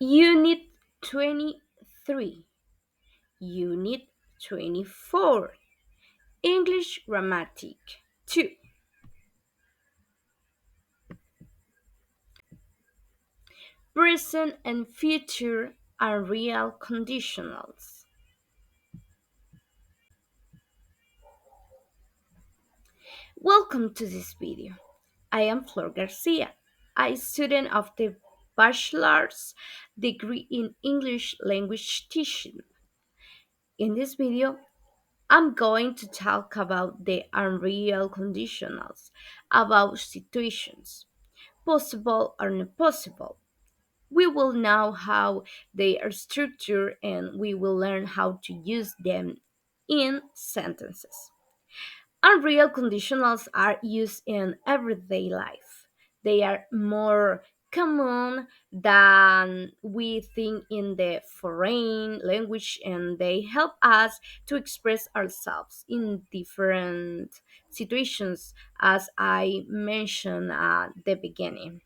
Unit 23, Unit 24, English Grammatic 2. Present and future are real conditionals. Welcome to this video. I am Flor García, a student of the bachelor's degree in English language teaching. In this video, I'm going to talk about the unreal conditionals, about situations, possible or not possible. We will know how they are structured and we will learn how to use them in sentences. Unreal conditionals are used in everyday life. They are more common than we think in the foreign language and they help us to express ourselves in different situations as I mentioned at the beginning.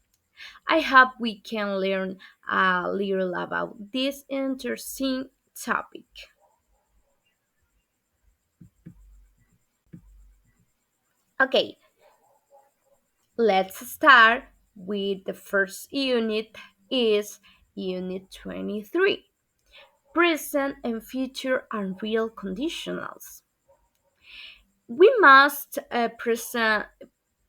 I hope we can learn a little about this interesting topic. Okay, let's start with the first unit is unit 23. Present and future and real conditionals. We must present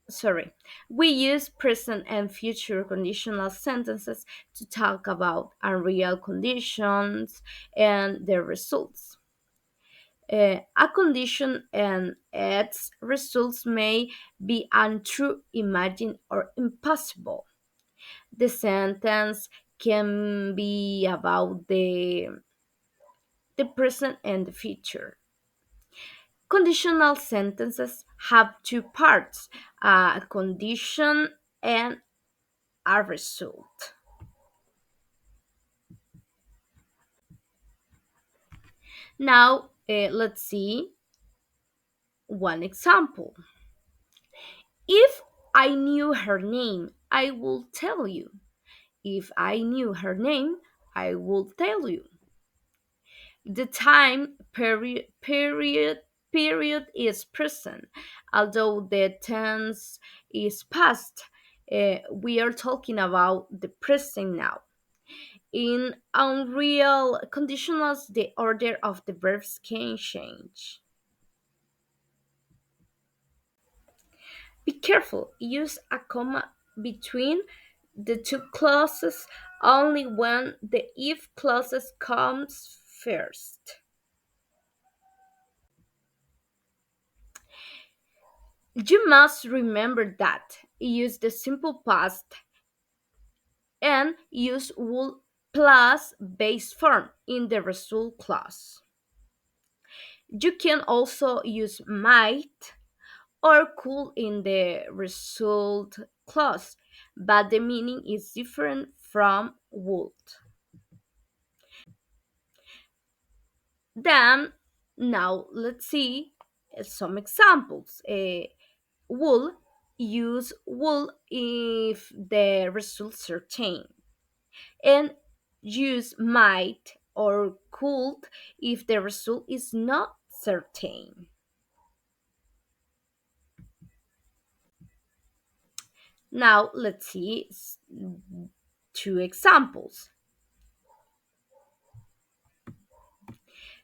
sorry. We use present and future conditional sentences to talk about unreal conditions and their results. A condition and its results may be untrue, imagined, or impossible. The sentence can be about the present and the future. Conditional sentences have two parts, a condition and a result. Now, let's see one example. If I knew her name, I will tell you. If I knew her name, I will tell you. The time period is present, although the tense is past. We are talking about the present now. In unreal conditionals, the order of the verbs can change. Be careful, use a comma between the two clauses only when the if clauses comes first. You must remember that use the simple past and use will plus base form in the result clause. You can also use might or could in the result clause, but the meaning is different from would. Then, now let's see some examples. Will use will if the result certain, and use might or could if the result is not certain. Now let's see two examples.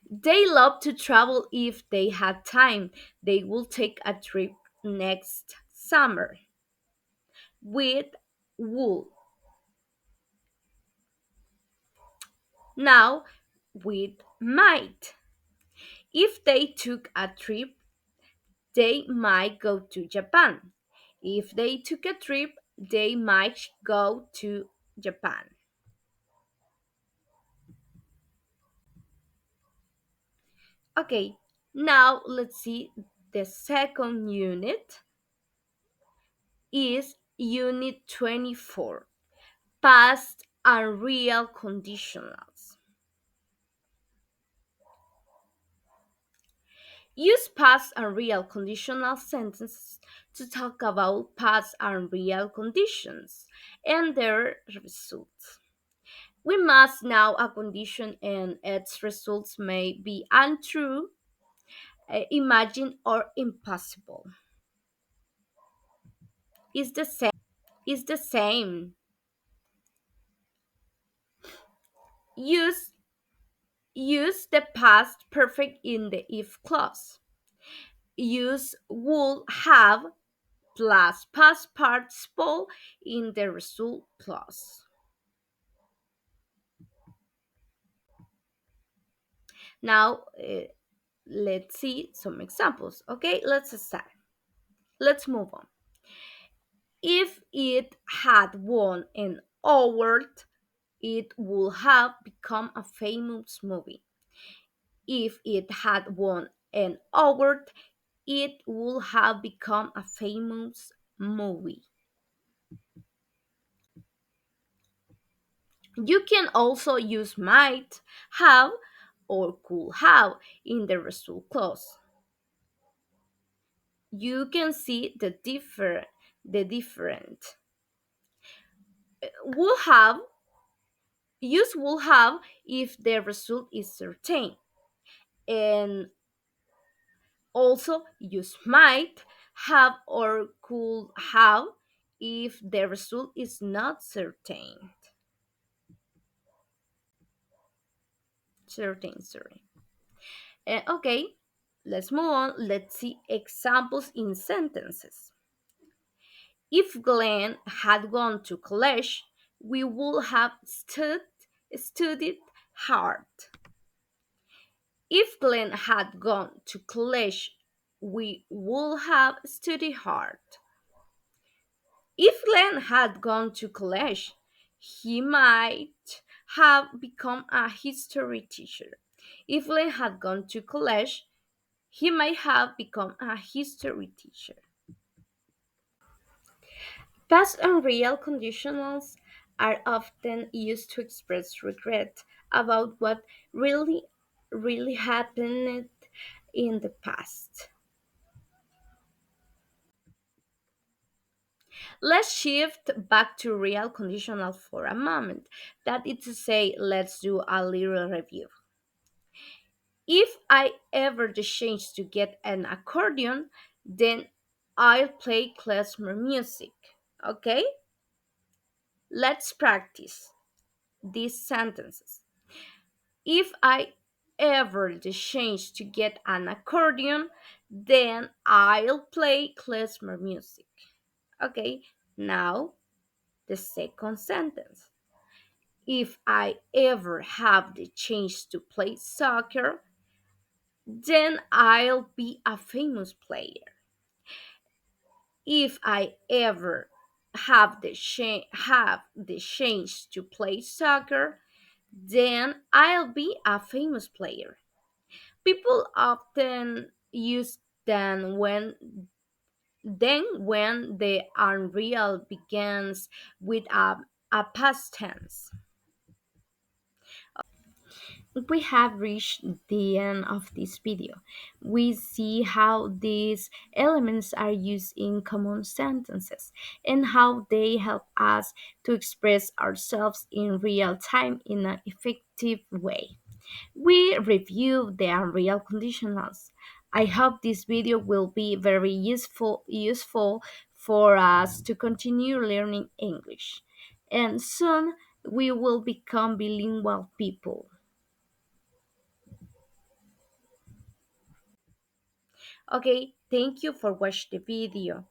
They love to travel if they had time. They will take a trip next summer with wool. Now with might. If they took a trip, they might go to Japan. If they took a trip, they might go to Japan. Okay, now let's see the second unit is unit 24, past and real conditionals. Use past and real conditional sentences to talk about past and real conditions and their results. We must know a condition and its results may be untrue, imagined, or impossible. Is the same. Is the same. Use use the past perfect in the if clause. Use would have plus past participle in the result clause. Now, let's see some examples. Okay, let's start. Let's move on. If it had won an award, it would have become a famous movie. If it had won an award, it would have become a famous movie. You can also use might, have, or could have in the result clause. You can see the different. Would have use will have if the result is certain, and also use might have or could have if the result is not certain. Sorry. Okay, let's move on. Let's see examples in sentences. If Glenn had gone to college, we would have studied hard. If Glenn had gone to college, we would have studied hard. If Glenn had gone to college, he might have become a history teacher. If Glenn had gone to college, he might have become a history teacher. Past and real conditionals are often used to express regret about what really happened in the past. Let's shift back to real conditional for a moment. That is to say, let's do a little review. If I ever the chance to get an accordion, then I'll play klezmer music. Okay? Let's practice these sentences. If I ever the chance to get an accordion, then I'll play klezmer music. Okay, now the second sentence. If I ever have the chance to play soccer, then I'll be a famous player. If I ever have the chance to play soccer, then I'll be a famous player. People often use then when the unreal begins with a past tense. We have reached the end of this video. We see how these elements are used in common sentences and how they help us to express ourselves in real time in an effective way. We review the unreal conditionals. I hope this video will be very useful for us to continue learning English. And soon we will become bilingual people. Okay, thank you for watching the video.